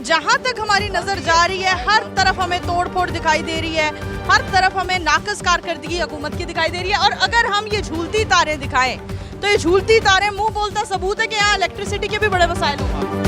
जहां तक हमारी नजर जा रही है, हर तरफ हमें तोड़ फोड़ दिखाई दे रही है, हर तरफ हमें नाकस कारकर्दगी हुकूमत की दिखाई दे रही है। और अगर हम ये झूलती तारें दिखाएं तो ये झूलती तारें मुंह बोलता सबूत है कि यहाँ इलेक्ट्रिसिटी के भी बड़े मसाइल होंगे।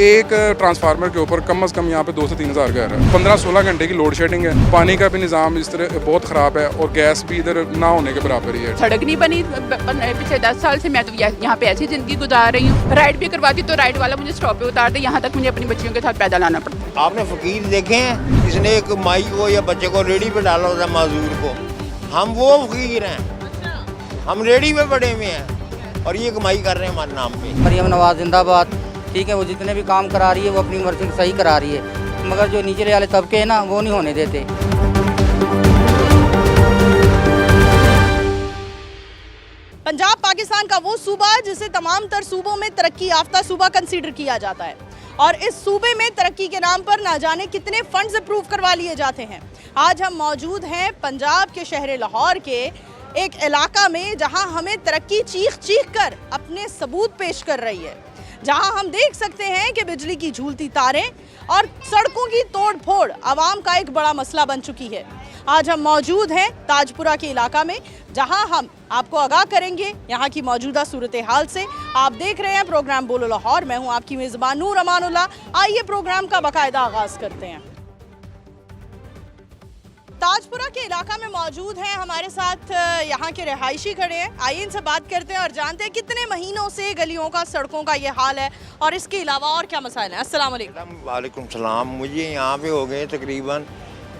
एक ट्रांसफार्मर के ऊपर कम से कम यहाँ पे 2 से 3 हज़ार घर है। 15-16 घंटे की लोड शेडिंग है। पानी का भी निज़ाम इस तरह बहुत ख़राब है और गैस भी इधर ना होने के बराबर ही है। सड़क नहीं बनी पिछले 10 साल से। मैं तो यहाँ पे ऐसी ज़िंदगी गुजार रही हूँ। राइड भी करवाती तो राइड वाला मुझे स्टॉप पे उतार दे, यहाँ तक मुझे अपनी बच्चियों के साथ पैदल आना पड़ता है। आपने फ़कीर देखे हैं, इसने एक माई को या बच्चे को रेडी पे डाला होता है माजूर को। हम वो फ़कीर हैं, हम रेडी पे पड़े हुए हैं और ये कमाई कर रहे हैं हमारे नाम पे। मरियम नवाज जिंदाबाद। ठीक है, वो जितने भी काम करा रही है वो अपनी मर्जी से सही करा रही है, मगर जो नीचे वाले तबके हैं ना वो नहीं होने देते। पंजाब पाकिस्तान का वो सूबा जिसे तमाम तर सूबों में तरक्की याफ्ता सूबा कंसीडर किया जाता है और इस सूबे में तरक्की के नाम पर ना जाने कितने फंड्स अप्रूव करवा लिए जाते हैं। आज हम मौजूद हैं पंजाब के शहर लाहौर के एक इलाका में जहां हमें तरक्की चीख चीख कर अपने सबूत पेश कर रही है, जहां हम देख सकते हैं कि बिजली की झूलती तारें और सड़कों की तोड़ फोड़ आवाम का एक बड़ा मसला बन चुकी है। आज हम मौजूद हैं ताजपुरा के इलाका में, जहां हम आपको आगाह करेंगे यहाँ की मौजूदा सूरत हाल से। आप देख रहे हैं प्रोग्राम बोलो लाहौर, मैं हूँ आपकी मेज़बान नूर अमानुल्लाह। आइए प्रोग्राम का बाकायदा आगाज़ करते हैं। ताजपुरा के इलाका में मौजूद हैं, हमारे साथ यहाँ के रहायशी खड़े हैं। आइए इनसे बात करते हैं और जानते हैं कितने महीनों से गलियों का सड़कों का ये हाल है और इसके अलावा और क्या मसाइल हैं। अस्सलाम वालेकुम। वालेकुम सलाम। मुझे यहाँ पे हो गए तकरीबन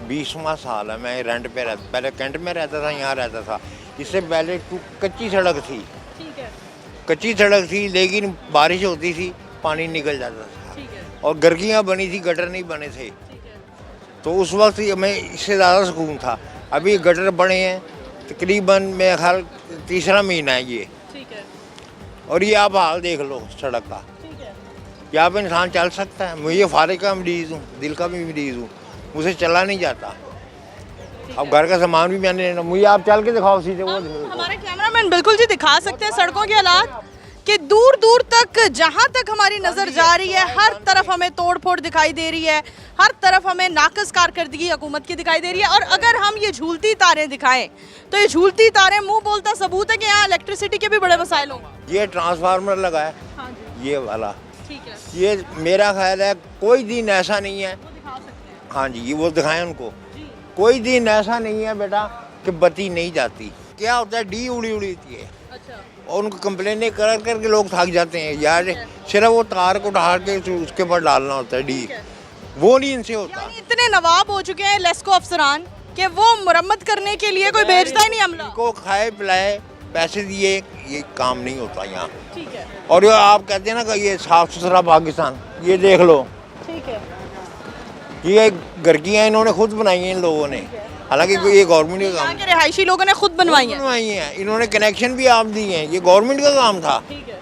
20वां साल है। मैं रेंट पे रहता, पहले कैंट में रहता था, यहाँ रहता था। इससे पहले कच्ची सड़क थी। ठीक है। कच्ची सड़क थी, लेकिन बारिश होती थी पानी निकल जाता था। ठीक है। और गर्गियाँ बनी थी, गटर नहीं बने थे। तो उस वक्त हमें इससे ज़्यादा सुकून था। अभी गटर बने हैं, तकरीबन मेरा ख्याल 3रा महीना है ये। ठीक है। और ये आप हाल देख लो सड़क का। ठीक है। यहाँ पे इंसान चल सकता है? मुझे फारिग का मरीज़ हूँ, दिल का भी मरीज़ हूँ, मुझे चला नहीं जाता। अब घर का सामान भी मैंने लेना, मुझे आप चल के दिखाओ सीधे। वो हमारे कैमरामैन बिल्कुल जी दिखा सकते हैं सड़कों के हालात कि दूर दूर तक जहां तक हमारी नजर जा रही है, हर तरफ हमें तोड़ फोड़ दिखाई दे रही है, हर तरफ हमें नाकस कारकर्दगी हुकूमत की दिखाई दे रही है। और अगर हम ये झूलती तारें दिखाएं तो ये झूलती तारें मुंह बोलता सबूत है कि यहाँ इलेक्ट्रिसिटी के भी बड़े मसाइल होंगे। ये ट्रांसफार्मर लगा है। हाँ जी। ये वाला। ठीक है। ये मेरा ख्याल है कोई दिन ऐसा नहीं है। हाँ जी, ये वो दिखाएं उनको। कोई दिन ऐसा नहीं है बेटा कि बत्ती नहीं जाती। क्या होता है, डी उड़ी उड़ीती है। अच्छा। और उनको कंप्लेनें कर करके लोग थक जाते हैं यार। सिर्फ वो तार को उठा के उसके ऊपर डालना होता है डी, वो नहीं इनसे होता। यानी इतने नवाब हो चुके हैं लेस्को अफसरान कि वो मुरम्मत करने के लिए कोई भेजता ही नहीं अमला। को खाए पिलाए पैसे दिए, ये काम नहीं होता यहाँ। ठीक है। और ये आप कहते हैं ना कि ये साफ सुथरा पाकिस्तान, ये देख लो। ठीक है। ये गर्गियाँ इन्होंने खुद बनाई हैं इन लोगों ने, हालांकि ये गवर्नमेंट का यहाँ काम के रिहायशी लोगों ने खुद बनवाई है। इन्होंने कनेक्शन भी आप दिए हैं, ये गवर्नमेंट का काम था। ठीक है।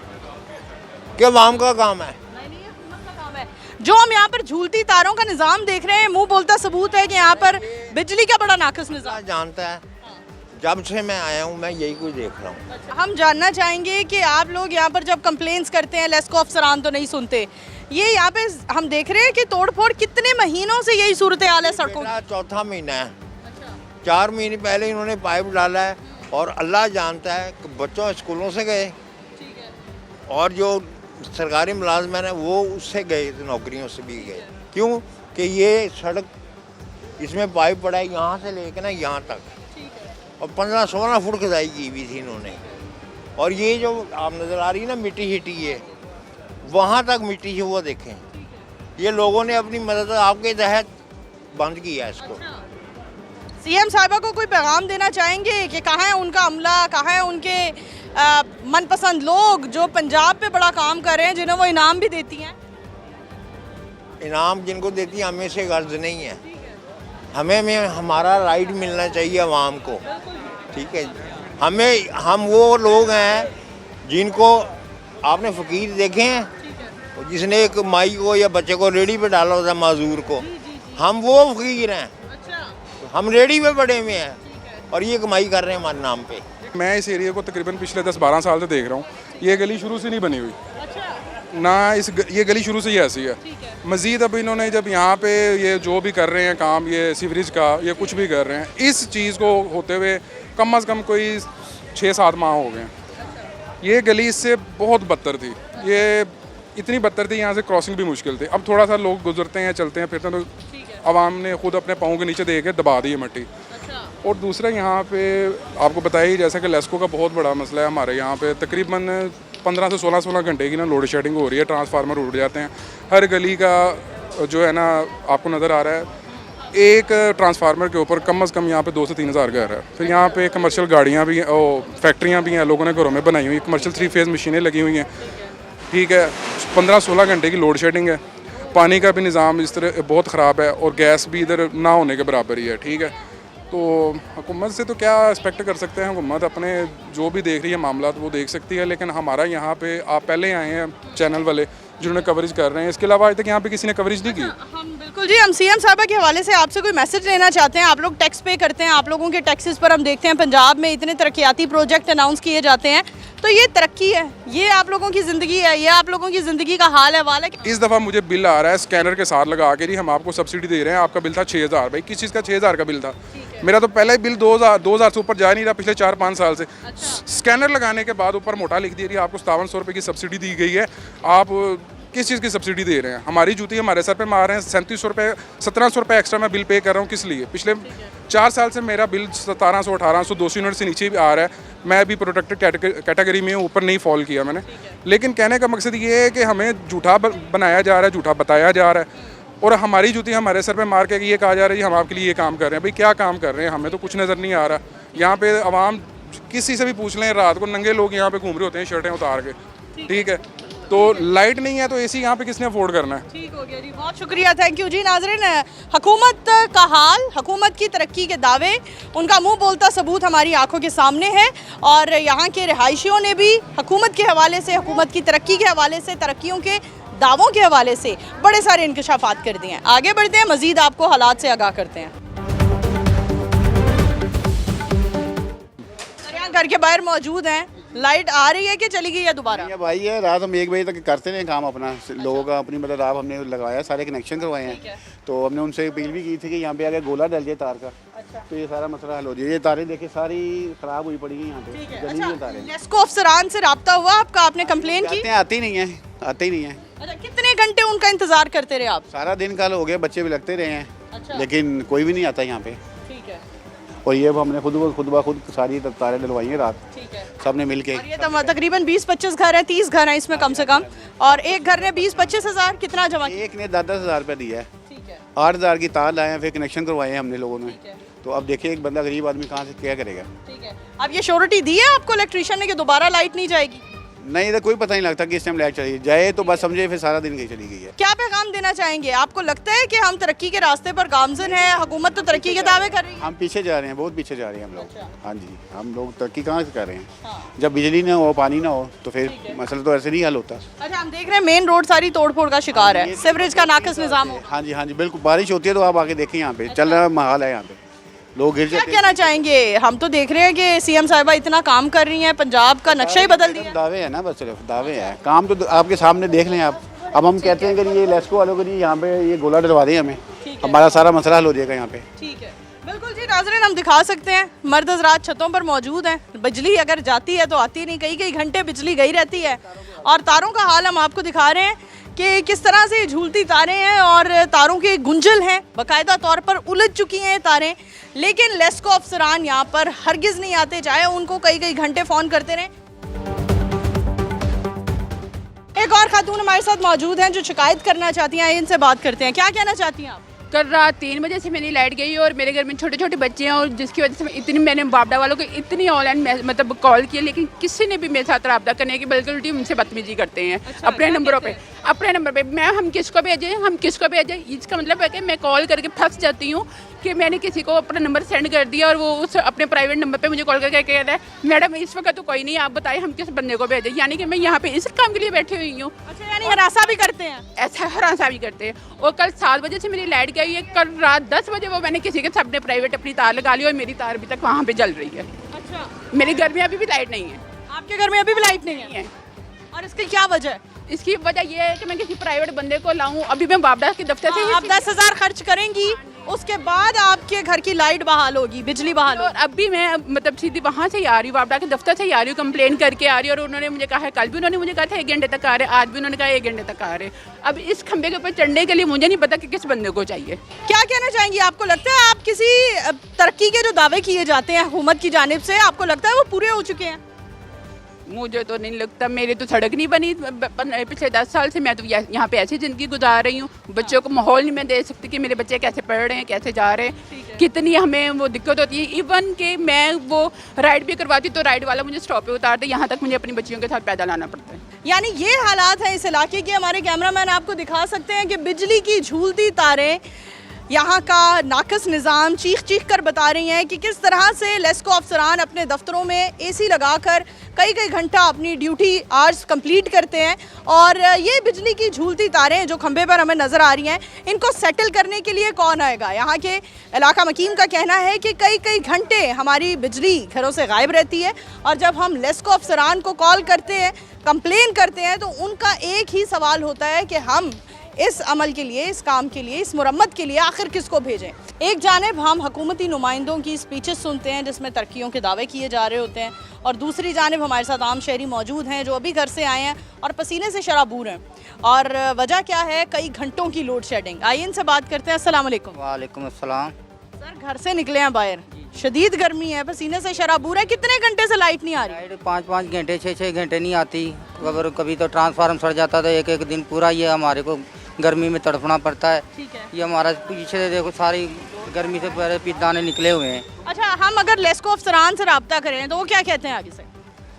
क्या आवाम का काम है? नहीं, ये हुकूमत का काम है। जो हम यहाँ पर झूलती तारों का निजाम देख रहे हैं, मुंह बोलता सबूत है कि यहाँ पर बिजली का बड़ा नाकस निजाम जानता है। जब से मैं आया हूँ मैं यही कुछ देख रहा हूँ। हम जानना चाहेंगे कि आप लोग यहाँ पर जब कंप्लेंट्स करते हैं, लेस्को अफसरान तो नहीं सुनते, ये यहाँ पे हम देख रहे हैं कि तोड़फोड़ कितने महीनों से यही सूरत हाल है सड़कों की। 4था महीना है। 4 महीने पहले इन्होंने पाइप डाला है और अल्लाह जानता है कि बच्चों स्कूलों से गए और जो सरकारी मुलाजमन है वो उससे गए, नौकरियों से भी गए। क्यों कि ये सड़क इसमें पाइप पड़ा है यहाँ से लेकर ना यहाँ तक, और 15-16 फुट खुदाई की हुई थी इन्होंने। और ये जो आप नज़र आ रही है ना मिट्टी हिटी है, वहाँ तक मिट्टी है, वो देखें। ये लोगों ने अपनी मदद आपके तहत बंद किया है इसको। सीएम साहिबा को कोई पैगाम देना चाहेंगे कि कहाँ है उनका अमला, कहाँ है उनके मनपसंद लोग जो पंजाब पे बड़ा काम कर रहे हैं, जिन्हें वो इनाम भी देती हैं? इनाम जिनको देती है हमें से गर्ज नहीं है। हमें हमारा राइट मिलना चाहिए आवाम को। ठीक है, हम वो लोग हैं जिनको आपने फ़कीर देखे हैं, जिसने एक माई को या बच्चे को रेडी पे डाला होता है माजूर को। हम वो फ़कीर हैं। हम रेडी पे पड़े हुए हैं और ये कमाई कर रहे हैं हमारे नाम पे। मैं इस एरिया को तकरीबन पिछले 10-12 साल से देख रहा हूँ। ये गली शुरू से नहीं बनी हुई। ना ये गली शुरू से ही ऐसी है। मज़ीद अब इन्होंने जब यहाँ पे ये जो भी कर रहे हैं काम, ये सीवरेज का, ये कुछ भी कर रहे हैं, इस चीज़ को होते हुए कम अज़ कम कोई 6-7 माह हो गए। ये गली इससे बहुत बदतर थी, ये इतनी बदतर थी, यहाँ से क्रॉसिंग भी मुश्किल थी। अब थोड़ा सा लोग गुजरते हैं, चलते हैं, फिरते हैं, तो आवाम ने खुद अपने पाँव के नीचे दे के दबा दी है मिट्टी। और दूसरा यहाँ पे आपको बताइए, जैसा कि लेस्को का बहुत बड़ा मसला है हमारे यहाँ पे, तकरीबन 15 से 16 घंटे की ना लोड शेडिंग हो रही है, ट्रांसफार्मर उड़ जाते हैं। हर गली का जो है ना आपको नज़र आ रहा है, एक ट्रांसफार्मर के ऊपर कम अज़ कम यहाँ पे 2 से 3 हज़ार घर है। फिर यहाँ पे कमर्शियल गाड़ियाँ भी, फैक्ट्रियाँ भी हैं, लोगों ने घरों में बनाई हुई, कमर्शियल 3 फेज़ मशीनें लगी हुई हैं, ठीक है। 15-16 घंटे की लोड शेडिंग है, पानी का भी निज़ाम इस तरह बहुत ख़राब है, और गैस भी इधर ना होने के बराबर ही है, ठीक है। तो हुकूमत से तो क्या एक्सपेक्ट कर सकते हैं, हुकूमत अपने जो भी देख रही है मामला वो देख सकती है, लेकिन हमारा यहाँ पे आप पहले आए हैं चैनल वाले जिन्होंने कवरेज कर रहे हैं, इसके अलावा आज तक यहाँ पे किसी ने कवरेज नहीं की। हम बिल्कुल जी, हम सीएम साहबा के हवाले से आपसे कोई मैसेज लेना चाहते हैं। आप लोग टैक्स पे करते हैं, आप लोगों के टैक्सेस पर हम देखते हैं पंजाब में इतने तरक्याती प्रोजेक्ट अनाउंस किए जाते हैं, तो ये तरक्की है, ये आप लोगों की ज़िंदगी है, ये आप लोगों की ज़िंदगी का हाल है वाला। इस दफ़ा मुझे बिल आ रहा है स्कैनर के साथ लगा के, जी हम आपको सब्सिडी दे रहे हैं, आपका बिल था 6,000। भाई किस चीज़ का 6,000 का बिल था? मेरा तो पहले ही बिल 2,000 से ऊपर जा नहीं रहा पिछले 4-5 साल से। स्कैनर लगाने के बाद ऊपर मोटा लिख दिया, रही आपको 5700 रुपये की सब्सिडी दी गई है। आप किस चीज़ की सब्सिडी दे रहे हैं? हमारी जूती हमारे सर पे मार रहे हैं। 3700 रुपये 1700 रुपये एक्स्ट्रा मैं बिल पे कर रहा हूँ, किस लिए? पिछले 4 साल से मेरा बिल 1700 1800 200 यूनिट से नीचे भी आ रहा है। मैं भी प्रोटेक्टेड कैटेगरी में ऊपर नहीं फॉल किया मैंने। लेकिन कहने का मकसद ये है कि हमें झूठा बनाया जा रहा है, झूठा बताया जा रहा है, और हमारी जूती हमारे सर पे मार के ये कहा जा रहा है जी हम आपके लिए ये काम कर रहे हैं। भाई क्या काम कर रहे हैं? हमें तो कुछ नज़र नहीं आ रहा। यहाँ पे आवाम किसी से भी पूछ लें, रात को नंगे लोग यहाँ पे घूम रहे होते हैं शर्टें उतार के, ठीक है। तो लाइट नहीं है तो एसी यहाँ पे किसने अफोर्ड करना है? ठीक हो गया जी, बहुत शुक्रिया, थैंक यू जी। नाज़रीन, हुकूमत का हाल, हुकूमत की तरक्की के दावे, उनका मुंह बोलता सबूत हमारी आंखों के सामने है, और यहाँ के रिहायशियों ने भी हुकूमत के हवाले से, हुकूमत की तरक्की के हवाले से, तरक्कियों के दावों के हवाले से बड़े सारे इंकशाफात कर दिए हैं। आगे बढ़ते हैं, मजीद आपको हालात से आगाह करते हैं। घर के बाहर मौजूद हैं, लाइट आ रही है कि चली गई है दोबारा? भाई है, रात हम 1 बजे तक करते रहे काम अपना, लोगों का अपनी मतलब रात हमने लगाया, सारे कनेक्शन करवाए हैं। तो हमने उनसे अपील भी की थी कि यहाँ पे अगर गोला डल जाए तार का, तो ये सारा मसला हल हो जाए। ये तारें देखिए सारी खराब हुई पड़ी है यहाँ पे, जली हुई तारें। लेस्को अफसरान से राब्ता हुआ आपका? आपने कंप्लेन की? आते ही नहीं है। अच्छा, कितने घंटे उनका इंतजार करते रहे आप? सारा दिन कल हो गया, बच्चे भी लगते रहे हैं, लेकिन कोई भी नहीं आता यहाँ पे। ठीक है। और ये हमने खुद सारी तारें डलवाई हैं रात, सब ने मिल के। ये तकरीबन 20-25 घर है, 30 घर हैं इसमें कम से कम, और एक घर ने 20-25 हज़ार कितना जमा किया? एक ने 10-10 हज़ार रुपया दिया है। 8,000 की तार लाए हैं, फिर कनेक्शन करवाए हैं हमने लोगों ने। तो अब देखिए एक बंदा गरीब आदमी कहाँ से क्या करेगा? ठीक है। अब ये श्योरिटी दी है आपको इलेक्ट्रिशियन ने कि दोबारा लाइट नहीं जाएगी? नहीं, इधर कोई पता नहीं लगता कि इस टाइम लाइट चली जाए तो बस समझे फिर सारा दिन कहीं चली गई है। क्या पैगाम देना चाहेंगे? आपको लगता है कि हम तरक्की के रास्ते पर गामजन है, हुकूमत तो तरक्की के दावे कर रही है? हम पीछे जा रहे हैं, बहुत पीछे जा रहे हैं हम लोग। हाँ जी, हम लोग तरक्की कहाँ से कर रहे हैं? जब बिजली ना हो, पानी ना हो, तो फिर मसला तो ऐसे नहीं हल होता। अच्छा, हम देख रहे हैं मेन रोड सारी तोड़-फोड़ का शिकार है, सीवरेज का नाकस निजाम हो। हाँ जी, बिल्कुल। बारिश होती है तो आप आके देखें, यहाँ पे चल रहा माहौल है, यहाँ पे लोग गिर जाते हैं। क्या कहना चाहेंगे? हम तो देख रहे हैं कि सीएम साहिबा इतना काम कर रही हैं, पंजाब का नक्शा ही बदल दिया। दावे है ना, बस सिर्फ दावे हैं, काम तो आपके सामने देख लें आप। अब हम कहते हैं कि ये लेस्को वालों को यहाँ पे ये गोला डलवा दें हमें, हमारा सारा मसला हल हो जाएगा यहाँ पे। ठीक है, बिल्कुल जी। नाज़रीन, हम दिखा सकते हैं, मर्द हज़रात छतों पर मौजूद हैं, बिजली अगर जाती है तो आती नहीं, कई घंटे बिजली गई रहती है, और तारों का हाल हम आपको दिखा रहे हैं कि किस तरह से झूलती तारें हैं और तारों के गुंजल हैं, बाकायदा तौर पर उलझ चुकी हैं तारें। लेकिन लेस्को अफसरान यहाँ पर हरगिज़ नहीं आते, चाहे उनको कई घंटे फ़ोन करते रहें। एक और खातून हमारे साथ मौजूद हैं जो शिकायत करना चाहती हैं, इनसे बात करते हैं। क्या कहना चाहती हैं आप? कल रात 3 बजे से मेरी लाइट गई और मेरे घर में छोटे छोटे बच्चे हैं, और जिसकी वजह से मैंने बापडा वालों को इतनी ऑनलाइन मतलब कॉल किया, लेकिन किसी ने भी मेरे साथ रब्ता करने की, बल्कि उल्टी उनसे बदतमीजी करते हैं। अपने नंबरों पे हम किसको भेजें, इसका मतलब है कि मैं कॉल करके फंस जाती हूँ कि मैंने किसी को अपना नंबर सेंड कर दिया और वो उस अपने प्राइवेट नंबर पे मुझे कॉल करके कह रहा है मैडम इस वक्त तो कोई नहीं, आप बताइए हम किस बंदे को भेजें। यानी कि मैं यहाँ पे इस काम के लिए बैठी हुई हूँ। अच्छा, यानी हरासा भी करते हैं? ऐसा हरासा भी करते हैं। और कल 7 बजे से मेरी लाइट गई है, कल रात 10 बजे वो मैंने किसी के अपने प्राइवेट अपनी तार लगा ली और मेरी तार अभी तक वहाँ पे जल रही है। अच्छा, मेरे घर में अभी भी लाइट नहीं है। आपके घर में अभी भी लाइट नहीं है? और इसकी क्या वजह है? इसकी वजह यह है कि मैं किसी प्राइवेट बंदे को लाऊं। अभी मैं बाबडा के दफ्तर से आप 10,000 खर्च करेंगी, उसके बाद आपके घर की लाइट बहाल होगी, बिजली बहाल और होगी। अब भी मैं मतलब सीधी वहाँ से ही आ रही हूँ, बाबडा के दफ्तर से ही आ रही हूँ, कंप्लेन करके आ रही हूँ। और उन्होंने मुझे कहा है, कल भी उन्होंने मुझे कहा था 1 घंटे तक आ रहे, आज भी उन्होंने कहा 1 घंटे तक आ रहे। अब इस खंबे के ऊपर चढ़ने के लिए मुझे नहीं पता कि किस बंदे को चाहिए। क्या कहना चाहेंगी? आपको लगता है आप किसी तरक्की के जो दावे किए जाते हैं हुकूमत की जानिब से, आपको लगता है वो पूरे हो चुके हैं? मुझे तो नहीं लगता, मेरी तो सड़क नहीं बनी पिछले 10 साल से। मैं तो यहाँ पे ऐसी ज़िंदगी गुजार रही हूँ, बच्चों को माहौल नहीं मैं दे सकती कि मेरे बच्चे कैसे पढ़ रहे हैं, कैसे जा रहे हैं, कितनी हमें वो दिक्कत होती है। इवन कि मैं वो राइड भी करवाती तो राइड वाला मुझे स्टॉप पे उतार दे, यहाँ तक मुझे अपनी बच्चियों के साथ पैदल आना पड़ता है। यानी ये हालात है इस इलाके के। हमारे कैमरामैन आपको दिखा सकते हैं कि बिजली की झूलती तारें, यहाँ का नाकस निज़ाम चीख चीख कर बता रही हैं कि किस तरह से लेस्को अफसरान अपने दफ्तरों में एसी लगाकर कई कई घंटा अपनी ड्यूटी आवर्स कंप्लीट करते हैं। और ये बिजली की झूलती तारें जो खंबे पर हमें नज़र आ रही हैं, इनको सेटल करने के लिए कौन आएगा? यहाँ के इलाका मकीम का कहना है कि कई कई घंटे हमारी बिजली घरों से गायब रहती है, और जब हम लेस्को अफसरान को कॉल करते हैं, कंप्लेन करते हैं, तो उनका एक ही सवाल होता है कि हम इस अमल के लिए, इस काम के लिए, इस मुरम्मत के लिए आखिर किसको भेजें। एक जानिब हम हुकूमती नुमाइंदों की स्पीचेस सुनते हैं जिसमें तरक्कियों के दावे किए जा रहे होते हैं, और दूसरी जानिब हमारे साथ आम शहरी मौजूद हैं जो अभी घर से आए हैं और पसीने से शराबूर हैं। और वजह क्या है? कई घंटों की लोड शेडिंग। आइए इनसे बात करते हैं। अस्सलाम वालेकुम। वालेकुम अस्सलाम। सर, घर से निकले हैं बाहर, शदीद गर्मी है, पसीने से शराबूर है, कितने घंटे से लाइट नहीं आ रही? लाइट 5-5 घंटे 6-6 घंटे नहीं आती। कभी तो ट्रांसफार्मर सड़ जाता, तो एक दिन पूरा ये हमारे को गर्मी में तड़पना पड़ता है। ठीक है। ये हमारा पीछे से देखो सारी गर्मी से पूरे पिदाने निकले हुए हैं। अच्छा, हम अगर लेस्को अफसरान से रब्ता करें तो वो क्या कहते हैं आगे से?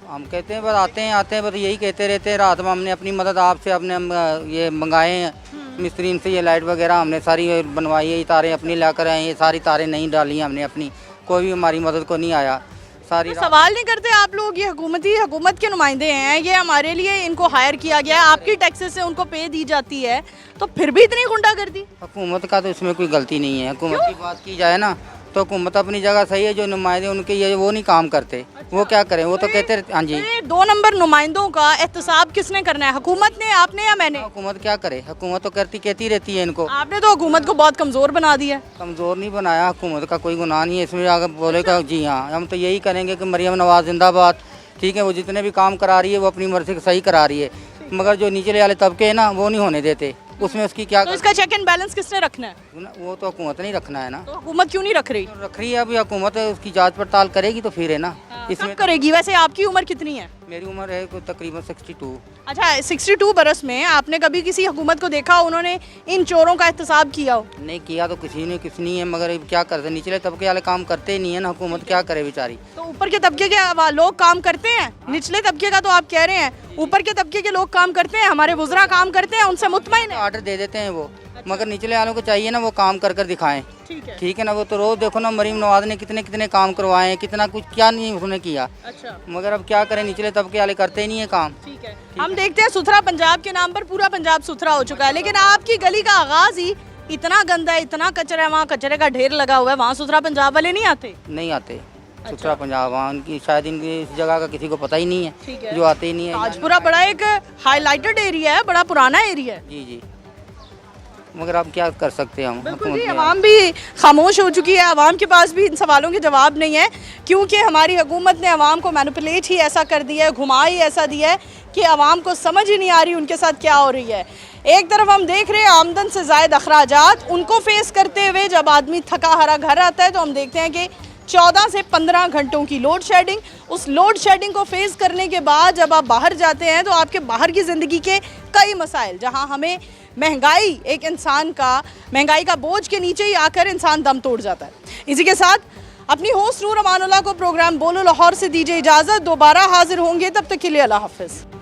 हम कहते हैं बस आते हैं बस यही कहते रहते हैं। रात में हमने अपनी मदद आपसे अपने ये मंगाए हैं मिस्त्री से, ये लाइट वगैरह हमने सारी बनवाई है, ये तारें अपनी लाकर आए, ये सारी तारें नहीं डाली हैं हमने अपनी, कोई भी हमारी मदद को नहीं आया। सारी तो सवाल नहीं करते आप लोग? ये हुकूमत के नुमाइंदे हैं, ये हमारे लिए इनको हायर किया गया है, आपकी टैक्सेस से उनको पे दी जाती है, तो फिर भी इतनी गुंडागर्दी? हुकूमत का तो इसमें कोई गलती नहीं है। हुकूमत की बात की जाए ना तो हुकूमत अपनी जगह सही है, जो नुमाइंदे उनके ये वो नहीं काम करते। वो क्या करें, वो तो कहते रहते। हाँ जी। 2 नंबर नुमाइंदों का एहतसाब किसने करना है, हुकूमत ने, आपने या मैंने? हुकूमत क्या करे, हुकूमत तो कहती रहती है इनको। आपने तो हुकूमत को बहुत कमज़ोर बना दिया है। कमज़ोर नहीं बनाया, हुकूमत का कोई गुनाह नहीं है इसमें। अगर बोलेगा जी हाँ, हम तो यही करेंगे कि मरियम नवाज जिंदाबाद। ठीक है, वो जितने भी काम करा रही है वो अपनी मर्जी से सही करा रही है, मगर जो निचले वाले तबके हैं ना वो नहीं होने देते। उसमें उसकी क्या तो इसका चेक एंड बैलेंस किसने रखना है? वो तो हुकूमत नहीं रखना है ना। तो हुकूमत क्यों नहीं रख रही? तो रख रही है अभी हुकूमत, उसकी जांच पड़ताल करेगी तो फिर है ना। कब करेगी? वैसे आपकी उम्र कितनी है? मेरी उम्र है कोई तकरीबन 62। अच्छा, 62 बरस में आपने कभी किसी हुकूमत को देखा उन्होंने इन चोरों का एहतसाब किया हो? नहीं किया तो किसी नहीं है, मगर क्या करते, निचले तबके वाले काम करते ही नहीं है ना। हुकूमत क्या करे बेचारी। तो ऊपर के तबके के लोग काम करते हैं, निचले तबके का तो आप कह रहे हैं, ऊपर के तबके के लोग काम करते हैं, हमारे वुज़रा काम करते हैं, उनसे मुतमईन है? ऑर्डर दे देते हैं वो, मगर निचले वालों को चाहिए ना वो काम कर कर दिखाएं। ठीक है ना। वो तो रोज देखो ना मरीम नवाज ने कितने कितने काम करवाए हैं, कितना कुछ क्या नहीं उसने किया। अच्छा, मगर अब क्या करें, निचले तबके वाले करते ही नहीं है काम। ठीक है। हम देखते हैं सुथरा पंजाब के नाम पर पूरा पंजाब सुथरा हो चुका है, लेकिन आपकी गली का आगाज ही इतना गंदा है, इतना कचरा है, वहाँ कचरे का ढेर लगा हुआ है, वहाँ सुथरा पंजाब वाले नहीं आते? नहीं आते सुथरा पंजाब, वहाँ उनकी शायद इनकी इस जगह का किसी को पता ही नहीं है, जो आते ही नहीं है। ताजपुरा बड़ा एक हाईलाइटेड एरिया है, बड़ा पुराना एरिया है। जी, मगर अब क्या कर सकते हैं हम। बिल्कुल जी, अवाम भी खामोश हो चुकी है, अवाम के पास भी इन सवालों के जवाब नहीं है, क्योंकि हमारी हुकूमत ने अवाम को मैनिपुलेट ही ऐसा कर दिया है, घुमा ही ऐसा दिया है कि अवाम को समझ ही नहीं आ रही उनके साथ क्या हो रही है। एक तरफ हम देख रहे हैं आमदन से ज़ायद अखराजात, उनको फेस करते हुए जब आदमी थका हारा घर आता है तो हम देखते हैं कि 14 से 15 घंटों की लोड शेडिंग। उस लोड शेडिंग को फेस करने के बाद जब आप बाहर जाते हैं तो आपके बाहर की ज़िंदगी के कई मसाइल, जहां हमें महंगाई, एक इंसान का महंगाई का बोझ के नीचे ही आकर इंसान दम तोड़ जाता है। इसी के साथ अपनी होस्ट नूर अमानुल्लाह को प्रोग्राम बोलो लाहौर से दीजिए इजाज़त। दोबारा हाजिर होंगे, तब तक के लिए अल्लाह हाफ़िज़।